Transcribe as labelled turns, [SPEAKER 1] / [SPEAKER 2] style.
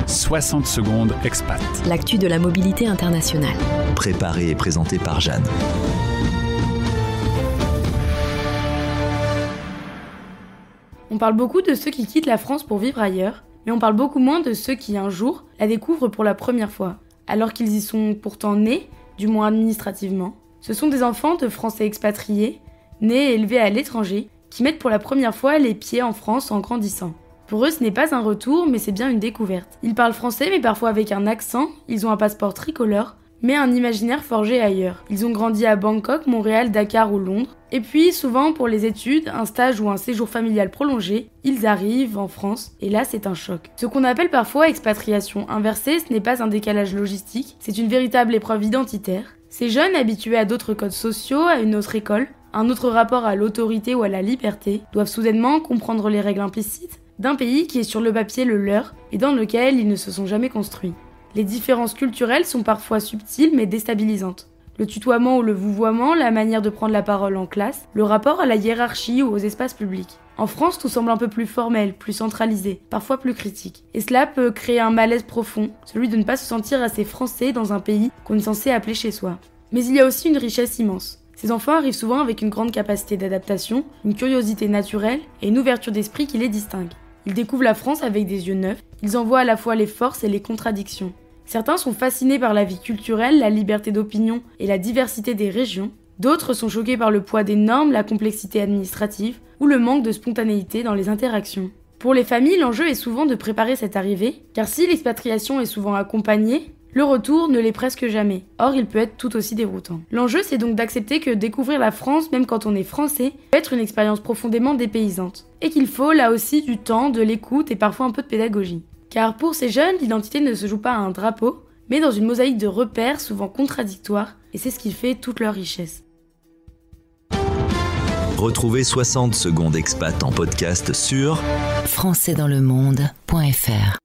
[SPEAKER 1] 60 secondes expat.
[SPEAKER 2] L'actu de la mobilité internationale.
[SPEAKER 3] Préparé et présenté par Jeanne.
[SPEAKER 4] On parle beaucoup de ceux qui quittent la France pour vivre ailleurs, mais on parle beaucoup moins de ceux qui, un jour, la découvrent pour la première fois, alors qu'ils y sont pourtant nés, du moins administrativement. Ce sont des enfants de Français expatriés, nés et élevés à l'étranger, qui mettent pour la première fois les pieds en France en grandissant. Pour eux, ce n'est pas un retour, mais c'est bien une découverte. Ils parlent français, mais parfois avec un accent, ils ont un passeport tricolore, mais un imaginaire forgé ailleurs. Ils ont grandi à Bangkok, Montréal, Dakar ou Londres. Et puis, souvent, pour les études, un stage ou un séjour familial prolongé, ils arrivent en France, et là, c'est un choc. Ce qu'on appelle parfois expatriation inversée, ce n'est pas un décalage logistique, c'est une véritable épreuve identitaire. Ces jeunes, habitués à d'autres codes sociaux, à une autre école, un autre rapport à l'autorité ou à la liberté, doivent soudainement comprendre les règles implicites d'un pays qui est sur le papier le leur et dans lequel ils ne se sont jamais construits. Les différences culturelles sont parfois subtiles mais déstabilisantes. Le tutoiement ou le vouvoiement, la manière de prendre la parole en classe, le rapport à la hiérarchie ou aux espaces publics. En France, tout semble un peu plus formel, plus centralisé, parfois plus critique. Et cela peut créer un malaise profond, celui de ne pas se sentir assez français dans un pays qu'on est censé appeler chez soi. Mais il y a aussi une richesse immense. Ces enfants arrivent souvent avec une grande capacité d'adaptation, une curiosité naturelle et une ouverture d'esprit qui les distingue. Ils découvrent la France avec des yeux neufs, ils en voient à la fois les forces et les contradictions. Certains sont fascinés par la vie culturelle, la liberté d'opinion et la diversité des régions. D'autres sont choqués par le poids des normes, la complexité administrative ou le manque de spontanéité dans les interactions. Pour les familles, l'enjeu est souvent de préparer cette arrivée, car si l'expatriation est souvent accompagnée, le retour ne l'est presque jamais. Or, il peut être tout aussi déroutant. L'enjeu, c'est donc d'accepter que découvrir la France, même quand on est français, peut être une expérience profondément dépaysante. Et qu'il faut, là aussi, du temps, de l'écoute et parfois un peu de pédagogie. Car pour ces jeunes, l'identité ne se joue pas à un drapeau, mais dans une mosaïque de repères souvent contradictoires, et c'est ce qui fait toute leur richesse.
[SPEAKER 3] Retrouvez 60 secondes expat en podcast sur
[SPEAKER 2] françaisdanslemonde.fr